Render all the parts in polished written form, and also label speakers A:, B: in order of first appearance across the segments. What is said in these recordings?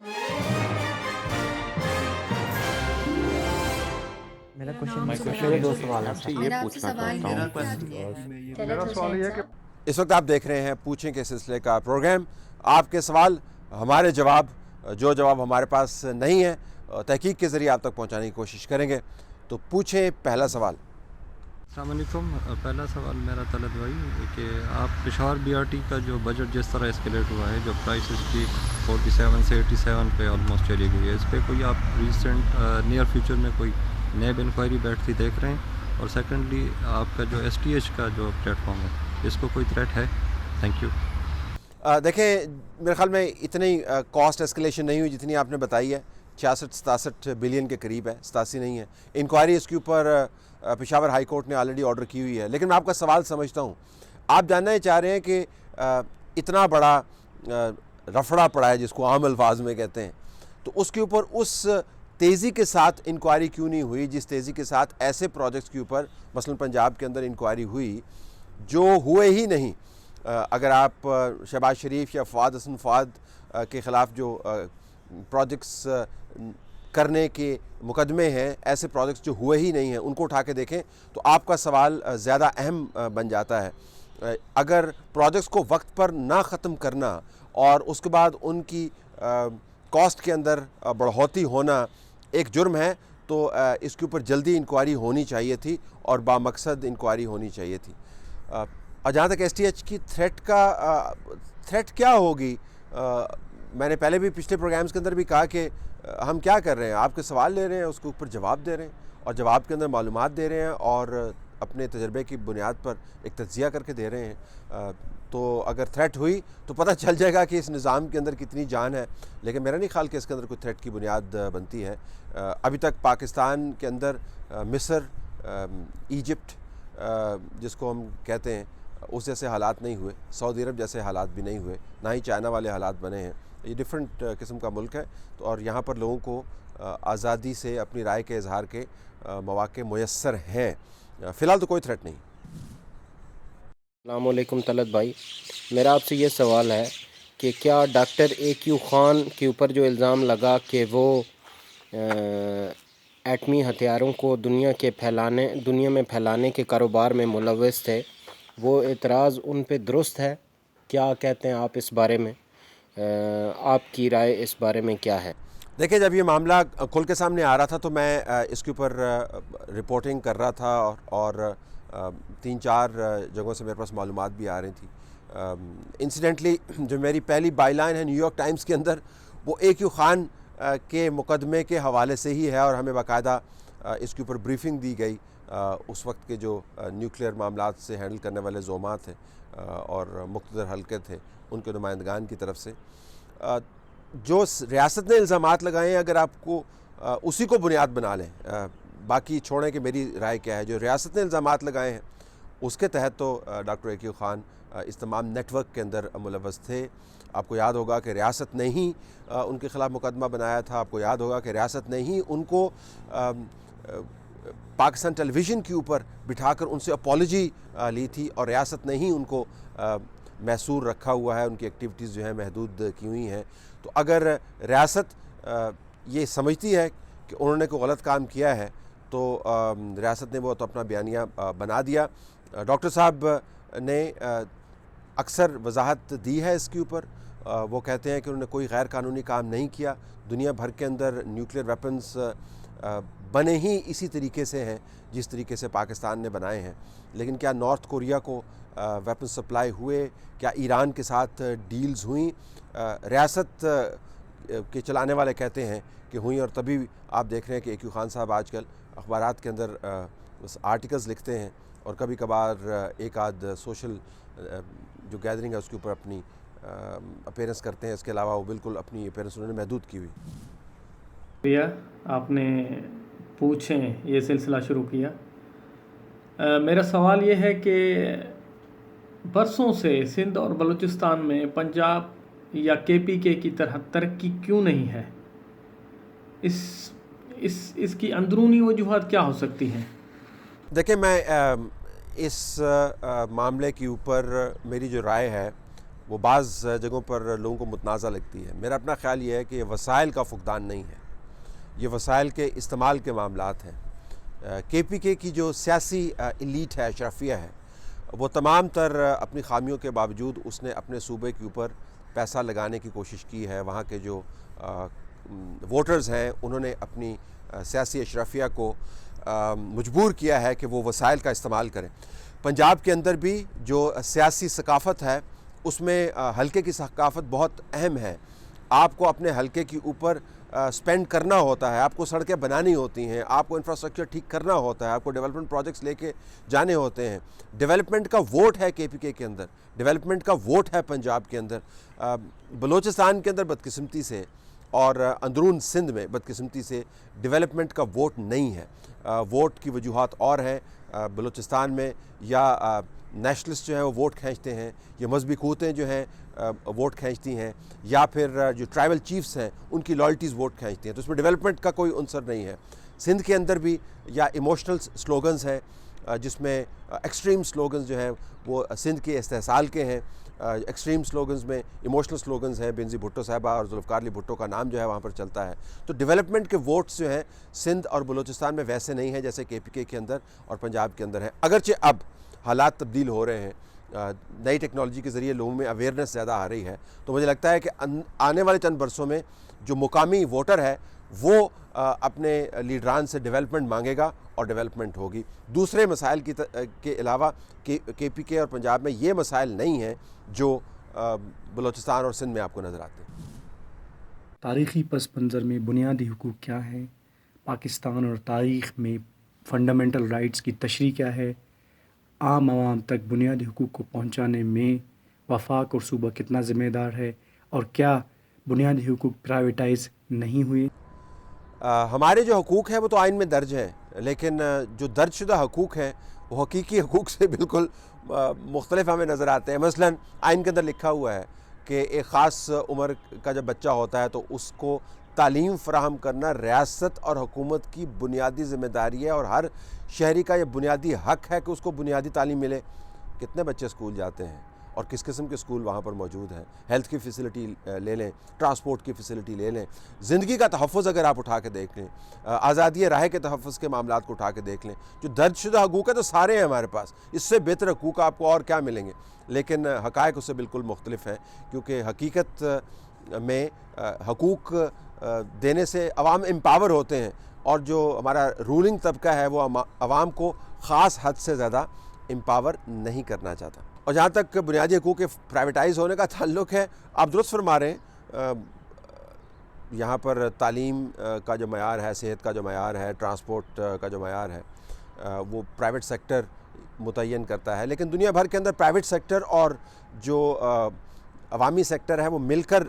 A: میرا
B: دو سوال
C: آپ سے یہ پوچھنا چاہتا ہوں
D: میرا سوال یہ ہے کہ
E: اس وقت آپ دیکھ رہے ہیں پوچھیں کے سلسلے کا پروگرام. آپ کے سوال ہمارے جواب، جو جواب ہمارے پاس نہیں ہے تحقیق کے ذریعے آپ تک پہنچانے کی کوشش کریں گے. تو پوچھیں پہلا سوال.
F: السلام علیکم. پہلا سوال میرا طلعت بھائی کہ آپ پشاور بی آر ٹی کا جو بجٹ جس طرح اسکیلیٹ ہوا ہے، جو پرائس اس کی 47 سے 87 پہ آلموسٹ چلی گئی ہے، اس پہ کوئی آپ ریسنٹ نیئر فیوچر میں کوئی نیب انکوائری بیٹھتی دیکھ رہے ہیں؟ اور سیکنڈلی آپ کا جو ایس ٹی ایچ کا جو پلیٹ فارم ہے، اس کو کوئی تھریٹ ہے؟ Thank you.
E: دیکھیں، میرے خیال میں اتنی کاسٹ اسکلیشن نہیں ہوئی جتنی آپ نے بتائی ہے. 66-67 بلین کے قریب ہے، 87 نہیں ہے. انکوائری اس کے اوپر پشاور ہائی کورٹ نے آلریڈی آرڈر کی ہوئی ہے. لیکن میں آپ کا سوال سمجھتا ہوں. آپ جاننا ہی چاہ رہے ہیں کہ اتنا بڑا رفڑا پڑا ہے جس کو عام الفاظ میں کہتے ہیں، تو اس کے اوپر اس تیزی کے ساتھ انکوائری کیوں نہیں ہوئی جس تیزی کے ساتھ ایسے پروجیکٹس کے اوپر مثلا پنجاب کے اندر انکوائری ہوئی جو ہوئے ہی نہیں. اگر آپ شہباز شریف یا فواد حسن فواد کے خلاف جو پروجیکٹس کرنے کے مقدمے ہیں، ایسے پروجیکٹس جو ہوئے ہی نہیں ہیں، ان کو اٹھا کے دیکھیں تو آپ کا سوال زیادہ اہم بن جاتا ہے. اگر پروجیکٹس کو وقت پر نہ ختم کرنا اور اس کے بعد ان کی کاسٹ کے اندر بڑھوتی ہونا ایک جرم ہے، تو اس کے اوپر جلدی انکوائری ہونی چاہیے تھی اور بامقصد انکوائری ہونی چاہیے تھی. اور جہاں تک ایس ٹی ایچ کی تھریٹ کیا ہوگی، میں نے پہلے بھی پچھلے پروگرامز کے اندر بھی کہا کہ ہم کیا کر رہے ہیں، آپ کے سوال لے رہے ہیں، اس کے اوپر جواب دے رہے ہیں اور جواب کے اندر معلومات دے رہے ہیں اور اپنے تجربے کی بنیاد پر ایک تجزیہ کر کے دے رہے ہیں. تو اگر تھریٹ ہوئی تو پتہ چل جائے گا کہ اس نظام کے اندر کتنی جان ہے. لیکن میرا نہیں خیال کہ اس کے اندر کوئی تھریٹ کی بنیاد بنتی ہے. ابھی تک پاکستان کے اندر مصر، ایجپٹ جس کو ہم کہتے ہیں، اس جیسے حالات نہیں ہوئے. سعودی عرب جیسے حالات بھی نہیں ہوئے، نہ ہی چائنا والے حالات بنے ہیں. یہ ڈیفرنٹ قسم کا ملک ہے، تو اور یہاں پر لوگوں کو آزادی سے اپنی رائے کے اظہار کے مواقع میسر ہیں. فی الحال تو کوئی تھریٹ نہیں.
B: السلام علیکم طلعت بھائی. میرا آپ سے یہ سوال ہے کہ کیا ڈاکٹر اے کیو خان کے اوپر جو الزام لگا کہ وہ ایٹمی ہتھیاروں کو دنیا میں پھیلانے کے کاروبار میں ملوث تھے، وہ اعتراض ان پہ درست ہے؟ کیا کہتے ہیں آپ اس بارے میں؟ آپ کی رائے اس بارے میں کیا ہے؟
E: دیکھیں، جب یہ معاملہ کھل کے سامنے آ رہا تھا تو میں اس کے اوپر رپورٹنگ کر رہا تھا اور 3-4 جگہوں سے میرے پاس معلومات بھی آ رہی تھی. انسیڈنٹلی جو میری پہلی بائی لائن ہے نیو یارک ٹائمز کے اندر، وہ اے کیو خان کے مقدمے کے حوالے سے ہی ہے اور ہمیں باقاعدہ اس کے اوپر بریفنگ دی گئی اس وقت کے جو نیوکلیئر معاملات سے ہینڈل کرنے والے زعماء تھے اور مقتدر حلقے تھے، ان کے نمائندگان کی طرف سے. جو ریاست نے الزامات لگائے ہیں، اگر آپ کو اسی کو بنیاد بنا لیں، باقی چھوڑیں کہ میری رائے کیا ہے، جو ریاست نے الزامات لگائے ہیں اس کے تحت تو ڈاکٹر اے کیو خان اس تمام نیٹ ورک کے اندر ملوث تھے. آپ کو یاد ہوگا کہ ریاست نے ہی ان کے خلاف مقدمہ بنایا تھا. آپ کو یاد ہوگا کہ ریاست نے ہی ان کو پاکستان ٹیلی ویژن کے اوپر بٹھا کر ان سے اپالوجی لی تھی اور ریاست نے ہی ان کو محصور رکھا ہوا ہے، ان کی ایکٹیویٹیز جو ہیں محدود کی ہوئی ہیں. تو اگر ریاست یہ سمجھتی ہے کہ انہوں نے کوئی غلط کام کیا ہے تو ریاست نے وہ تو اپنا بیانیہ بنا دیا. ڈاکٹر صاحب نے اکثر وضاحت دی ہے اس کے اوپر. وہ کہتے ہیں کہ انہوں نے کوئی غیر قانونی کام نہیں کیا. دنیا بھر کے اندر نیوکلیئر ویپنز بنے ہی اسی طریقے سے ہیں جس طریقے سے پاکستان نے بنائے ہیں. لیکن کیا نارتھ کوریا کو ویپن سپلائی ہوئے؟ کیا ایران کے ساتھ ڈیلز ہوئیں؟ ریاست کے چلانے والے کہتے ہیں کہ ہوئیں، اور تبھی آپ دیکھ رہے ہیں کہ اے کیو خان صاحب آج کل اخبارات کے اندر آرٹیکلز لکھتے ہیں اور کبھی کبھار ایک آدھ سوشل جو گیدرنگ ہے اس کے اوپر اپنی اپیرنس کرتے ہیں. اس کے علاوہ وہ بالکل اپنی اپیرنس انہوں نے محدود کی ہوئی.
D: آپ نے پوچھیں یہ سلسلہ شروع کیا. میرا سوال یہ ہے کہ برسوں سے سندھ اور بلوچستان میں پنجاب یا کے پی کے کی طرح ترقی کیوں نہیں ہے؟ اس کی اندرونی وجوہات کیا ہو سکتی ہیں؟
E: دیکھیں، میں اس معاملے کے اوپر میری جو رائے ہے وہ بعض جگہوں پر لوگوں کو متنازع لگتی ہے. میرا اپنا خیال یہ ہے کہ یہ وسائل کا فقدان نہیں ہے, یہ وسائل کے استعمال کے معاملات ہیں. کے پی کے کی جو سیاسی ایلیٹ ہے, اشرافیہ ہے, وہ تمام تر اپنی خامیوں کے باوجود اس نے اپنے صوبے کے اوپر پیسہ لگانے کی کوشش کی ہے. وہاں کے جو ووٹرز ہیں انہوں نے اپنی سیاسی اشرافیہ کو مجبور کیا ہے کہ وہ وسائل کا استعمال کریں. پنجاب کے اندر بھی جو سیاسی ثقافت ہے اس میں حلقے کی ثقافت بہت اہم ہے. آپ کو اپنے حلقے کے اوپر سپینڈ کرنا ہوتا ہے, آپ کو سڑکیں بنانی ہوتی ہیں, آپ کو انفراسٹرکچر ٹھیک کرنا ہوتا ہے, آپ کو ڈیولپمنٹ پروجیکٹس لے کے جانے ہوتے ہیں. ڈیولپمنٹ کا ووٹ ہے کے پی کے اندر, ڈیولپمنٹ کا ووٹ ہے پنجاب کے اندر. بلوچستان کے اندر بدقسمتی سے اور اندرون سندھ میں بدقسمتی سے ڈیولپمنٹ کا ووٹ نہیں ہے. ووٹ کی وجوہات اور ہیں. بلوچستان میں یا نیشنلسٹ جو ہیں وہ ووٹ کھینچتے ہیں, یہ مذہبی قوتیں جو ہیں ووٹ کھینچتی ہیں, یا پھر جو ٹرائبل چیفز ہیں ان کی لائلٹیز ووٹ کھینچتی ہیں. تو اس میں ڈیولپمنٹ کا کوئی عنصر نہیں ہے. سندھ کے اندر بھی یا ایموشنل سلوگنز ہیں جس میں ایکسٹریم سلوگنز جو ہیں وہ سندھ کے استحصال کے ہیں. ایکسٹریم سلوگنز میں ایموشنل سلوگنز ہیں, بینظیر بھٹو صاحبہ اور ذوالفقار علی بھٹو کا نام جو ہے وہاں پر چلتا ہے. تو ڈیولپمنٹ کے ووٹس جو ہیں سندھ اور بلوچستان میں ویسے نہیں ہیں جیسے کے پی کے اندر اور پنجاب کے اندر ہیں. اگرچہ اب حالات تبدیل ہو رہے ہیں, نئی ٹیکنالوجی کے ذریعے لوگوں میں اویئرنیس زیادہ آ رہی ہے, تو مجھے لگتا ہے کہ آنے والے چند برسوں میں جو مقامی ووٹر ہے وہ اپنے لیڈران سے ڈیولپمنٹ مانگے گا اور ڈیولپمنٹ ہوگی. دوسرے مسائل کے علاوہ کے پی کے اور پنجاب میں یہ مسائل نہیں ہیں جو بلوچستان اور سندھ میں آپ کو نظر آتے ہیں.
G: تاریخی پس منظر میں بنیادی حقوق کیا ہیں؟ پاکستان اور تاریخ میں فنڈامنٹل رائٹس کی تشریح کیا ہے؟ عام عوام تک بنیادی حقوق کو پہنچانے میں وفاق اور صوبہ کتنا ذمہ دار ہے, اور کیا بنیادی حقوق پرائیویٹائز نہیں ہوئے؟
E: ہمارے جو حقوق ہیں وہ تو آئین میں درج ہیں, لیکن جو درج شدہ حقوق ہیں وہ حقیقی حقوق سے بالکل مختلف ہمیں نظر آتے ہیں. مثلا آئین کے اندر لکھا ہوا ہے کہ ایک خاص عمر کا جب بچہ ہوتا ہے تو اس کو تعلیم فراہم کرنا ریاست اور حکومت کی بنیادی ذمہ داری ہے, اور ہر شہری کا یہ بنیادی حق ہے کہ اس کو بنیادی تعلیم ملے. کتنے بچے اسکول جاتے ہیں اور کس قسم کے اسکول وہاں پر موجود ہیں؟ ہیلتھ کی فیسلٹی لے لیں, ٹرانسپورٹ کی فیسلٹی لے لیں, زندگی کا تحفظ اگر آپ اٹھا کے دیکھ لیں, آزادی رائے کے تحفظ کے معاملات کو اٹھا کے دیکھ لیں, جو درج شدہ حقوق ہے تو سارے ہیں ہمارے پاس. اس سے بہتر حقوق آپ کو اور کیا ملیں گے؟ لیکن حقائق اس سے بالکل مختلف ہیں, کیونکہ حقیقت میں حقوق دینے سے عوام امپاور ہوتے ہیں, اور جو ہمارا رولنگ طبقہ ہے وہ عوام کو خاص حد سے زیادہ امپاور نہیں کرنا چاہتا. اور جہاں تک بنیادی حقوق کے پرائیویٹائز ہونے کا تعلق ہے, آپ درست فرما رہے ہیں, یہاں پر تعلیم کا جو معیار ہے, صحت کا جو معیار ہے, ٹرانسپورٹ کا جو معیار ہے وہ پرائیویٹ سیکٹر متعین کرتا ہے. لیکن دنیا بھر کے اندر پرائیویٹ سیکٹر اور جو عوامی سیکٹر ہے وہ مل کر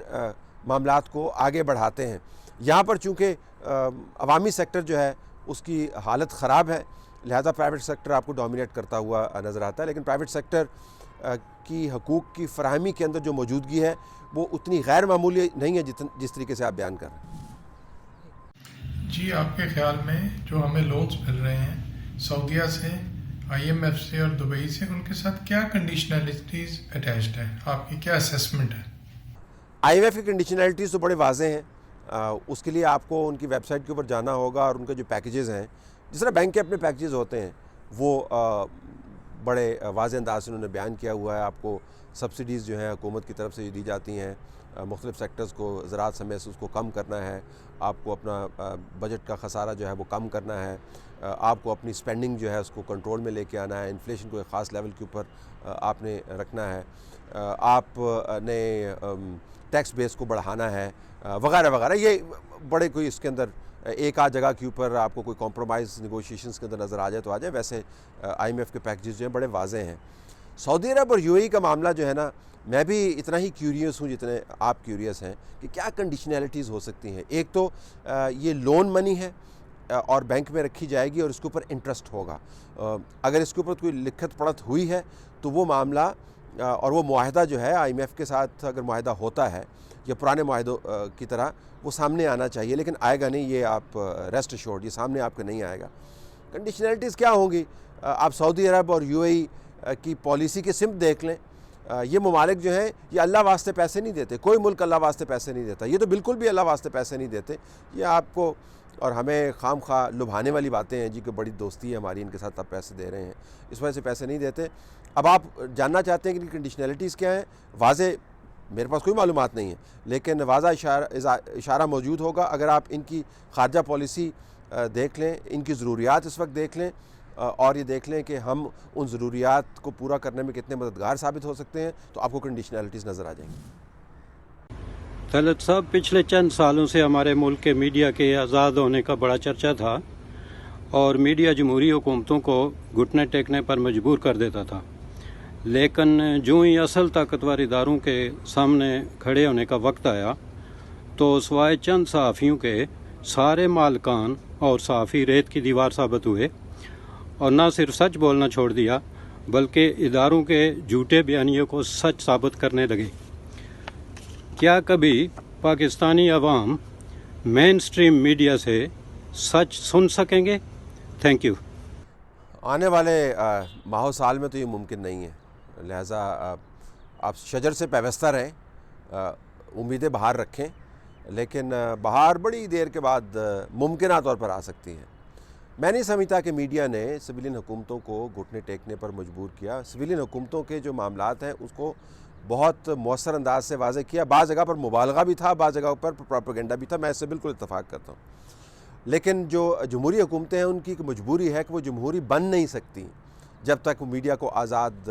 E: معاملات کو آگے بڑھاتے ہیں. یہاں پر چونکہ عوامی سیکٹر جو ہے اس کی حالت خراب ہے, لہذا پرائیویٹ سیکٹر آپ کو ڈومینیٹ کرتا ہوا نظر آتا ہے. لیکن پرائیویٹ سیکٹر کی حقوق کی فراہمی کے اندر جو موجودگی ہے وہ اتنی غیر معمولی نہیں ہے جس طریقے سے آپ بیان کر رہے ہیں.
H: جی, آپ کے خیال میں جو ہمیں لونز مل رہے ہیں سعودیہ سے, آئی ایم ایف سے اور دبئی سے, ان کے ساتھ کیا کنڈیشنلٹیز اٹیچڈ ہیں؟ آپ کی کیا اسیسمنٹ ہے؟
E: آئی ایم ایف کی کنڈیشنلٹیز تو بڑے واضح ہیں. اس کے لیے آپ کو ان کی ویب سائٹ کے اوپر جانا ہوگا, اور ان کے جو پیکیجز ہیں, جس طرح بینک کے اپنے پیکیجز ہوتے ہیں, وہ بڑے واضح انداز سے انہوں نے بیان کیا ہوا ہے. آپ کو سبسڈیز جو ہیں حکومت کی طرف سے دی جاتی ہیں مختلف سیکٹرز کو, زراعت سمیت سے اس کو کم کرنا ہے, آپ کو اپنا بجٹ کا خسارہ جو ہے وہ کم کرنا ہے, آپ کو اپنی سپینڈنگ جو ہے اس کو کنٹرول میں لے کے آنا ہے, انفلیشن کو ایک خاص لیول کے اوپر آپ نے رکھنا ہے, آپ نے ٹیکس بیس کو بڑھانا ہے, وغیرہ وغیرہ. یہ بڑے کوئی اس کے اندر ایک آدھ جگہ کے اوپر آپ کو کوئی کمپرومائز نیگوشیشنز کے اندر نظر آ جائے تو آ جائے, ویسے آئی ایم ایف کے پیکیجز جو ہیں بڑے واضح ہیں. سعودی عرب اور یو اے ای کا معاملہ جو ہے نا, میں بھی اتنا ہی کیوریس ہوں جتنے آپ کیوریس ہیں کہ کیا کنڈیشنلٹیز ہو سکتی ہیں. ایک تو یہ لون منی ہے اور بینک میں رکھی جائے گی اور اس کے اوپر انٹرسٹ ہوگا. اگر اس کے اوپر کوئی لکھت پڑھت ہوئی ہے تو وہ معاملہ اور وہ معاہدہ جو ہے آئی ایم ایف کے ساتھ اگر معاہدہ ہوتا ہے یا پرانے معاہدوں کی طرح, وہ سامنے آنا چاہیے, لیکن آئے گا نہیں, یہ آپ ریسٹ ایشورڈ, یہ سامنے آپ کے نہیں آئے گا. کنڈیشنلٹیز کیا ہوں گی؟ آپ سعودی عرب اور یو اے ای کی پالیسی کی سمت دیکھ لیں. یہ ممالک جو ہیں یہ اللہ واسطے پیسے نہیں دیتے، کوئی ملک اللہ واسطے پیسے نہیں دیتا، یہ تو بالکل بھی اللہ واسطے پیسے نہیں دیتے. یہ آپ کو اور ہمیں خام خواہ لبھانے والی باتیں ہیں جی کہ بڑی دوستی ہے ہماری ان کے ساتھ، اب پیسے دے رہے ہیں، اس وجہ سے پیسے نہیں دیتے. اب آپ جاننا چاہتے ہیں کہ کنڈیشنلٹیز کیا ہیں، واضح میرے پاس کوئی معلومات نہیں ہے لیکن واضح اشارہ موجود ہوگا. اگر آپ ان کی خارجہ پالیسی دیکھ لیں، ان کی ضروریات اس وقت دیکھ لیں اور یہ دیکھ لیں کہ ہم ان ضروریات کو پورا کرنے میں کتنے مددگار ثابت ہو سکتے ہیں تو آپ کو کنڈیشنلٹیز نظر آ جائیں گی.
I: طلعت صاحب، پچھلے چند سالوں سے ہمارے ملک کے میڈیا کے آزاد ہونے کا بڑا چرچا تھا اور میڈیا جمہوری حکومتوں کو گھٹنے ٹیکنے پر مجبور کر دیتا تھا، لیکن جو ہی اصل طاقتور اداروں کے سامنے کھڑے ہونے کا وقت آیا تو سوائے چند صحافیوں کے سارے مالکان اور صحافی ریت کی دیوار ثابت ہوئے اور نہ صرف سچ بولنا چھوڑ دیا بلکہ اداروں کے جھوٹے بیانیوں کو سچ ثابت کرنے لگے. کیا کبھی پاکستانی عوام مین سٹریم میڈیا سے سچ سن سکیں گے؟ Thank you.
E: آنے والے ماہ و سال میں تو یہ ممکن نہیں ہے، لہٰذا آپ شجر سے پیوستہ رہیں، امیدیں بہار رکھیں، لیکن بہار بڑی دیر کے بعد ممکنہ طور پر آ سکتی ہے. میں نہیں سمجھتا کہ میڈیا نے سویلین حکومتوں کو گھٹنے ٹیکنے پر مجبور کیا. سویلین حکومتوں کے جو معاملات ہیں اس کو بہت مؤثر انداز سے واضح کیا. بعض جگہ پر مبالغہ بھی تھا، بعض جگہ پر پروپیگنڈا بھی تھا، میں اس سے بالکل اتفاق کرتا ہوں. لیکن جو جمہوری حکومتیں ہیں ان کی ایک مجبوری ہے کہ وہ جمہوری بن نہیں سکتی جب تک وہ میڈیا کو آزاد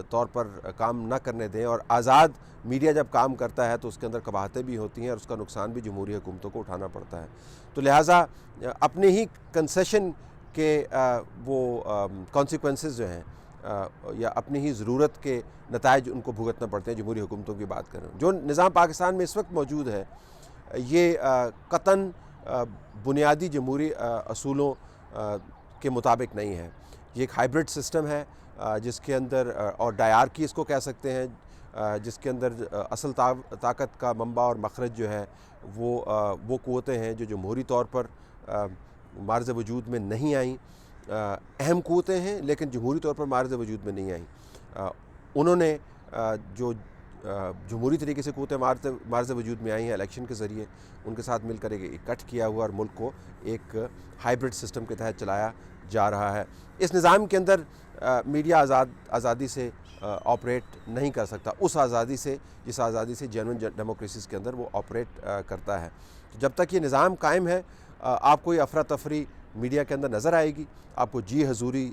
E: طور پر کام نہ کرنے دیں، اور آزاد میڈیا جب کام کرتا ہے تو اس کے اندر قباحتیں بھی ہوتی ہیں اور اس کا نقصان بھی جمہوری حکومتوں کو اٹھانا پڑتا ہے. تو لہٰذا اپنی ہی کنسیشن کے وہ کانسیکوینسز جو ہیں یا اپنی ہی ضرورت کے نتائج ان کو بھگتنا پڑتے ہیں. جمہوری حکومتوں کی بات کریں، جو نظام پاکستان میں اس وقت موجود ہے یہ قطعاً بنیادی جمہوری اصولوں کے مطابق نہیں ہے. یہ ایک ہائیبرڈ سسٹم ہے جس کے اندر اور ڈائارکی اس کو کہہ سکتے ہیں، جس کے اندر اصل طاقت کا منبع اور مخرج جو ہے وہ قوتیں ہیں جو جمہوری طور پر معرض وجود میں نہیں آئیں. اہم قوتیں ہیں لیکن جمہوری طور پر معرض وجود میں نہیں آئیں. انہوں نے جو جمہوری طریقے سے قوتیں معرض وجود میں آئی ہیں الیکشن کے ذریعے، ان کے ساتھ مل کر ایک اکٹھ کیا ہوا اور ملک کو ایک ہائیبرڈ سسٹم کے تحت چلایا جا رہا ہے. اس نظام کے اندر میڈیا آزادی سے آپریٹ نہیں کر سکتا، اس آزادی سے جس آزادی سے جینوئن ڈیموکریسیز کے اندر وہ آپریٹ کرتا ہے. جب تک یہ نظام قائم ہے آپ کو یہ افراتفری میڈیا کے اندر نظر آئے گی، آپ کو جی حضوری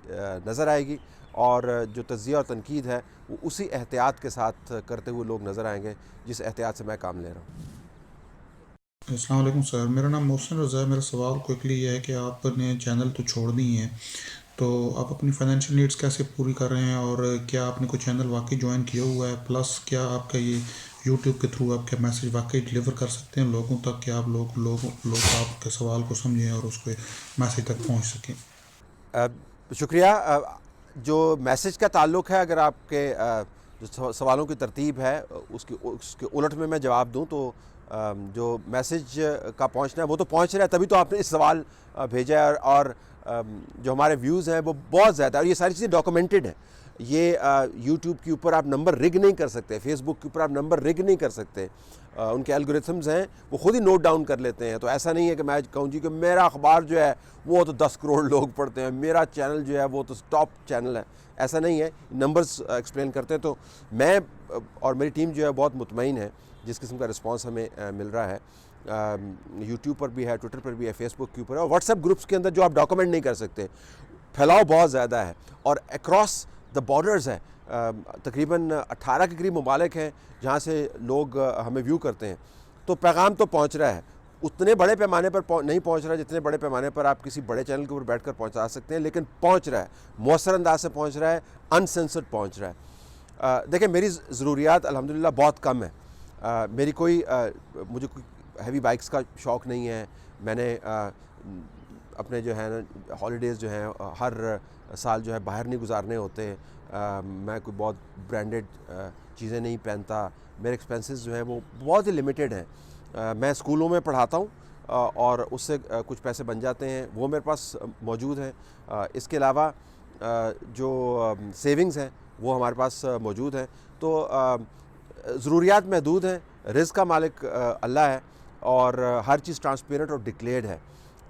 E: نظر آئے گی، اور جو تجزیہ اور تنقید ہے وہ اسی احتیاط کے ساتھ کرتے ہوئے لوگ نظر آئیں گے جس احتیاط سے میں کام لے رہا ہوں.
J: السلام علیکم سر، میرا نام محسن رضا ہے. میرا سوال کوئکلی یہ ہے کہ آپ نے چینل تو چھوڑ دی ہیں، تو آپ اپنی فائنینشیل نیڈز کیسے پوری کر رہے ہیں، اور کیا آپ نے کوئی چینل واقعی جوائن کیا ہوا ہے، پلس کیا آپ کا یہ یوٹیوب کے تھرو آپ کے میسیج واقعی ڈلیور کر سکتے ہیں لوگوں تک کہ آپ لوگ آپ کے سوال کو سمجھیں اور اس کو میسیج تک پہنچ سکیں؟
E: شکریہ. جو میسیج کا تعلق ہے، اگر آپ کے جو سوالوں کی ترتیب ہے اس کے الٹ میں جواب دوں تو جو میسیج کا پہنچنا ہے وہ تو پہنچ رہا ہے، تبھی تو آپ نے اس سوال بھیجا ہے. اور جو ہمارے ویوز ہیں وہ بہت زیادہ، اور یہ ساری چیزیں ڈاکومنٹڈ ہیں. یہ یوٹیوب کے اوپر آپ نمبر رگ نہیں کر سکتے، فیس بک کے اوپر آپ نمبر رگ نہیں کر سکتے. ان کے الگوریتھمز ہیں وہ خود ہی نوٹ ڈاؤن کر لیتے ہیں. تو ایسا نہیں ہے کہ میں کہوں جی کہ میرا اخبار جو ہے وہ تو 10 کروڑ لوگ پڑھتے ہیں، میرا چینل جو ہے وہ تو ٹاپ چینل ہے. ایسا نہیں ہے، نمبرز ایکسپلین کرتے ہیں. تو میں اور میری ٹیم جو ہے بہت مطمئن ہے جس قسم کا رسپانس ہمیں مل رہا ہے. یوٹیوب پر بھی ہے، ٹویٹر پر بھی ہے، فیس بک کے اوپر ہے، اور واٹس ایپ گروپس کے اندر جو آپ ڈاکومنٹ نہیں کر سکتے. پھیلاؤ بہت زیادہ ہے اور اکراس دا بارڈرز ہے. تقریباً 18 کے قریب ممالک ہیں جہاں سے لوگ ہمیں ویو کرتے ہیں. تو پیغام تو پہنچ رہا ہے، اتنے بڑے پیمانے پر نہیں پہنچ رہا جتنے بڑے پیمانے پر آپ کسی بڑے چینل کے اوپر بیٹھ کر پہنچا سکتے ہیں، لیکن پہنچ رہا ہے، مؤثر انداز سے پہنچ رہا ہے، انسنسرڈ پہنچ رہا ہے. دیکھیں میری ضروریات الحمدللہ بہت کم ہے. مجھے کوئی ہیوی بائکس کا شوق نہیں ہے. میں نے اپنے جو ہے نا ہالیڈیز جو ہیں ہر سال جو ہے باہر نہیں گزارنے ہوتے. میں کوئی بہت برانڈڈ چیزیں نہیں پہنتا. میرے ایکسپینسز جو ہیں وہ بہت ہی لمیٹڈ ہیں. میں اسکولوں میں پڑھاتا ہوں اور اس سے کچھ پیسے بن جاتے ہیں، وہ میرے پاس موجود ہیں. اس کے علاوہ جو سیونگز ہیں وہ ہمارے پاس موجود ہیں. تو ضروریات محدود ہیں, رزق کا مالک اللہ ہے اور ہر چیز ٹرانسپیرنٹ اور ڈکلیئرڈ ہے.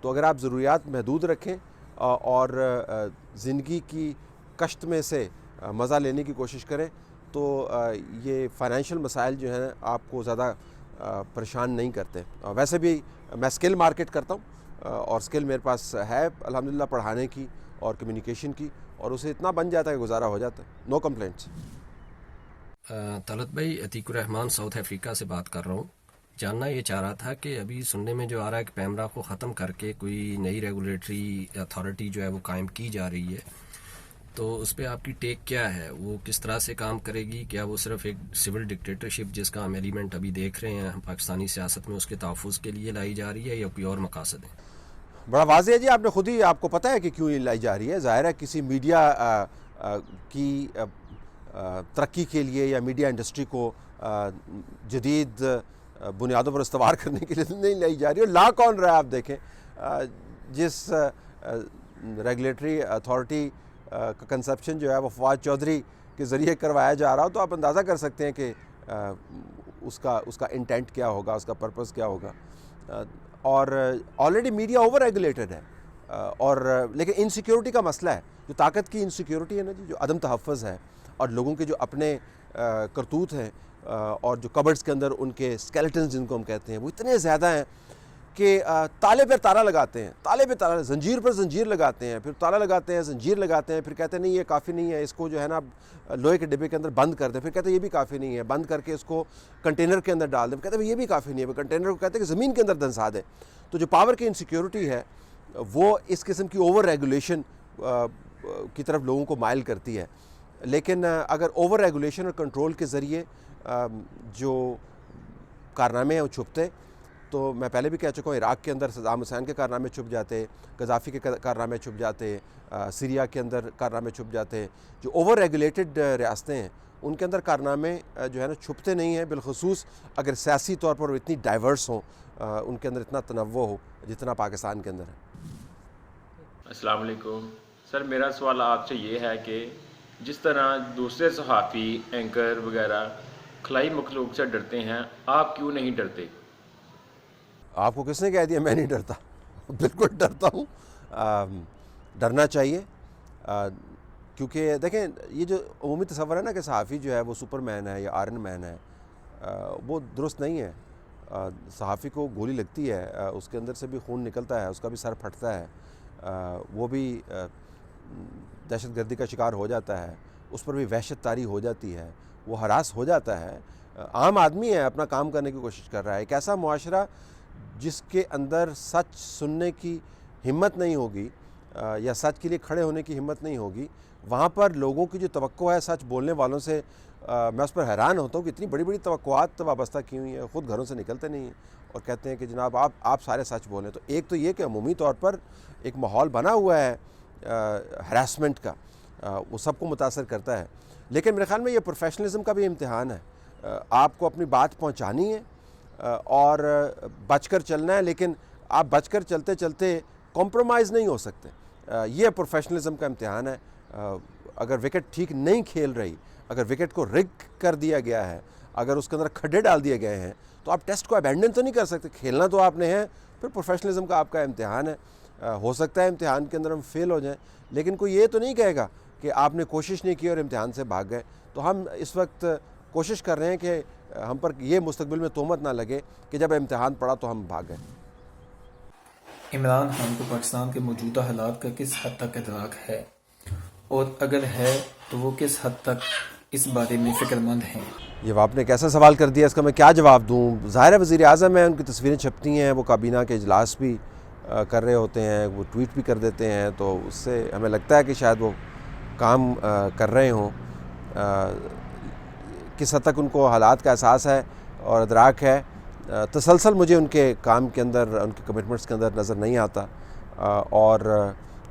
E: تو اگر آپ ضروریات محدود رکھیں اور زندگی کی کشت میں سے مزہ لینے کی کوشش کریں تو یہ فائنینشیل مسائل جو ہیں آپ کو زیادہ پریشان نہیں کرتے. ویسے بھی میں اسکل مارکیٹ کرتا ہوں اور اسکل میرے پاس ہے الحمدللہ پڑھانے کی اور کمیونیکیشن کی, اور اسے اتنا بن جاتا ہے کہ گزارا ہو جاتا ہے. نو کمپلینٹس.
K: طلعت بھائی, عتیق الرحمان ساؤتھ افریقہ سے بات کر رہا ہوں. جاننا یہ چاہ رہا تھا کہ ابھی سننے میں جو آ رہا ہے کہ پیمرا کو ختم کر کے کوئی نئی ریگولیٹری اتھارٹی جو ہے وہ قائم کی جا رہی ہے, تو اس پہ آپ کی ٹیک کیا ہے؟ وہ کس طرح سے کام کرے گی؟ کیا وہ صرف ایک سول ڈکٹیٹرشپ جس کا ہم ایلیمنٹ ابھی دیکھ رہے ہیں پاکستانی سیاست میں اس کے تحفظ کے لیے لائی جا رہی ہے یا کوئی اور مقاصد ہیں؟
E: بڑا واضح ہے جی, آپ نے خود ہی, آپ کو پتہ ہے کہ کیوں یہ لائی جا رہی ہے. ظاہر ہے کسی میڈیا کی ترقی کے لیے یا میڈیا انڈسٹری کو جدید بنیادوں پر استوار کرنے کے لیے نہیں لائی جا رہی. اور لا کون رہا ہے آپ دیکھیں, جس ریگولیٹری اتھارٹی کا کنسپشن جو ہے وہ فواد چودھری کے ذریعے کروایا جا رہا ہو, تو آپ اندازہ کر سکتے ہیں کہ اس کا انٹینٹ کیا ہوگا, اس کا پرپس کیا ہوگا. اور آلریڈی میڈیا اوور ریگولیٹڈ ہے, اور لیکن انسیکیورٹی کا مسئلہ ہے, جو طاقت کی انسیکیورٹی ہے نا جی, جو عدم تحفظ ہے, اور لوگوں کے جو اپنے کرتوت ہیں اور جو کبرڈز کے اندر ان کے اسکیلٹنز جن کو ہم کہتے ہیں وہ اتنے زیادہ ہیں کہ تالے پر تالا لگاتے ہیں, تالے پہ تالا, زنجیر پر زنجیر لگاتے ہیں, پھر تالا لگاتے ہیں, زنجیر لگاتے ہیں, پھر کہتے ہیں نہیں یہ کافی نہیں ہے, اس کو جو ہے نا لوہے کے ڈبے کے اندر بند کر دیں, پھر کہتے ہیں یہ بھی کافی نہیں ہے, بند کر کے اس کو کنٹینر کے اندر ڈال دیں, کہتے ہیں یہ بھی کافی نہیں ہے, کنٹینر کو کہتے ہیں کہ زمین کے اندر دھنسا دیں. تو جو پاور کی انسیکیورٹی ہے وہ اس قسم کی اوور ریگولیشن کی طرف لوگوں کو مائل کرتی ہے. لیکن اگر اوور ریگولیشن اور کنٹرول کے ذریعے جو کارنامے ہیں وہ چھپتے, تو میں پہلے بھی کہہ چکا ہوں, عراق کے اندر صدام حسین کے کارنامے چھپ جاتے, قذافی کے کارنامے چھپ جاتے, سیریا کے اندر کارنامے چھپ جاتے. جو اوور ریگولیٹڈ ریاستیں ہیں ان کے اندر کارنامے جو ہے نا چھپتے نہیں ہیں, بالخصوص اگر سیاسی طور پر اتنی ڈائیورس ہوں, ان کے اندر اتنا تنوع ہو جتنا پاکستان کے اندر ہے.
L: السلام علیکم سر, میرا سوال آپ سے یہ ہے کہ جس طرح دوسرے صحافی, اینکر وغیرہ خلائی مخلوق سے ڈرتے ہیں, آپ کیوں نہیں ڈرتے؟
E: آپ کو کس نے کہہ دیا میں نہیں ڈرتا؟ بالکل ڈرتا ہوں. ڈرنا چاہیے, کیونکہ دیکھیں یہ جو عمومی تصور ہے نا کہ صحافی جو ہے وہ سپر مین ہے یا آئرن مین ہے, وہ درست نہیں ہے. صحافی کو گولی لگتی ہے, اس کے اندر سے بھی خون نکلتا ہے, اس کا بھی سر پھٹتا ہے, وہ بھی دہشت گردی کا شکار ہو جاتا ہے, اس پر بھی وحشت طاری ہو جاتی ہے, وہ ہراس ہو جاتا ہے. عام آدمی ہے, اپنا کام کرنے کی کوشش کر رہا ہے. ایک ایسا معاشرہ جس کے اندر سچ سننے کی ہمت نہیں ہوگی یا سچ کے لیے کھڑے ہونے کی ہمت نہیں ہوگی, وہاں پر لوگوں کی جو توقع ہے سچ بولنے والوں سے, میں اس پر حیران ہوتا ہوں کہ اتنی بڑی بڑی توقعات وابستہ کی ہوئی ہیں, خود گھروں سے نکلتے نہیں ہیں اور کہتے ہیں کہ جناب آپ سارے سچ بولیں. تو ایک تو یہ کہ عمومی طور پر ایک ماحول بنا ہوا ہے ہراسمنٹ کا, وہ سب کو متاثر کرتا ہے. لیکن میرے خیال میں یہ پروفیشنلزم کا بھی امتحان ہے. آپ کو اپنی بات پہنچانی ہے اور بچ کر چلنا ہے, لیکن آپ بچ کر چلتے چلتے کمپرومائز نہیں ہو سکتے. یہ پروفیشنلزم کا امتحان ہے. اگر وکٹ ٹھیک نہیں کھیل رہی, اگر وکٹ کو رگ کر دیا گیا ہے, اگر اس کے اندر کھڈے ڈال دیے گئے ہیں, تو آپ ٹیسٹ کو ابینڈن تو نہیں کر سکتے. کھیلنا تو آپ نے ہے, پھر پروفیشنلزم کا آپ کا امتحان ہے. ہو سکتا ہے امتحان کے اندر ہم فیل ہو جائیں, لیکن کوئی یہ تو نہیں کہے گا کہ آپ نے کوشش نہیں کی اور امتحان سے بھاگ گئے. تو ہم اس وقت کوشش کر رہے ہیں کہ ہم پر یہ مستقبل میں تہمت نہ لگے کہ جب امتحان پڑا تو ہم بھاگ گئے.
M: عمران خان کو پاکستان کے موجودہ حالات کا کس حد تک ادراک ہے, اور اگر ہے تو وہ کس حد تک اس بارے میں فکر مند ہیں؟
E: یہ آپ نے کیسا سوال کر دیا, اس کا میں کیا جواب دوں؟ ظاہر ہے وزیر اعظم ہیں, ان کی تصویریں چھپتی ہیں, وہ کابینہ کے اجلاس بھی کر رہے ہوتے ہیں, وہ ٹویٹ بھی کر دیتے ہیں, تو اس سے ہمیں لگتا ہے کہ شاید وہ کام کر رہے ہوں. کس حد تک ان کو حالات کا احساس ہے اور ادراک ہے, تسلسل مجھے ان کے کام کے اندر, ان کے کمٹمنٹس کے اندر نظر نہیں آتا. اور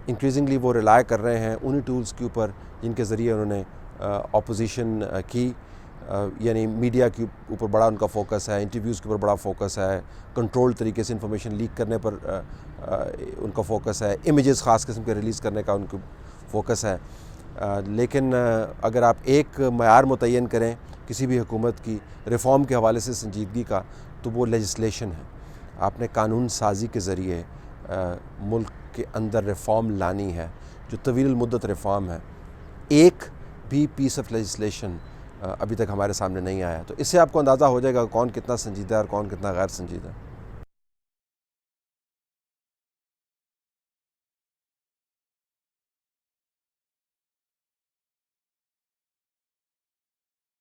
E: انکریزنگلی وہ ریلائی کر رہے ہیں انہی ٹولز کے اوپر جن کے ذریعے انہوں نے اپوزیشن کی, یعنی میڈیا کے اوپر بڑا ان کا فوکس ہے, انٹرویوز کے اوپر بڑا فوکس ہے, کنٹرول طریقے سے انفارمیشن لیک کرنے پر ان کا فوکس ہے, امیجز خاص قسم کے ریلیز کرنے کا ان کو فوکس ہے. لیکن اگر آپ ایک معیار متعین کریں کسی بھی حکومت کی ریفارم کے حوالے سے سنجیدگی کا تو وہ لیجسلیشن ہے. آپ نے قانون سازی کے ذریعے ملک کے اندر ریفارم لانی ہے جو طویل المدت ریفارم ہے. ایک بھی پیس آف لیجسلیشن ابھی تک ہمارے سامنے نہیں آیا. تو اس سے آپ کو اندازہ ہو جائے گا کون کتنا سنجیدہ ہے اور کون کتنا غیر سنجیدہ ہے.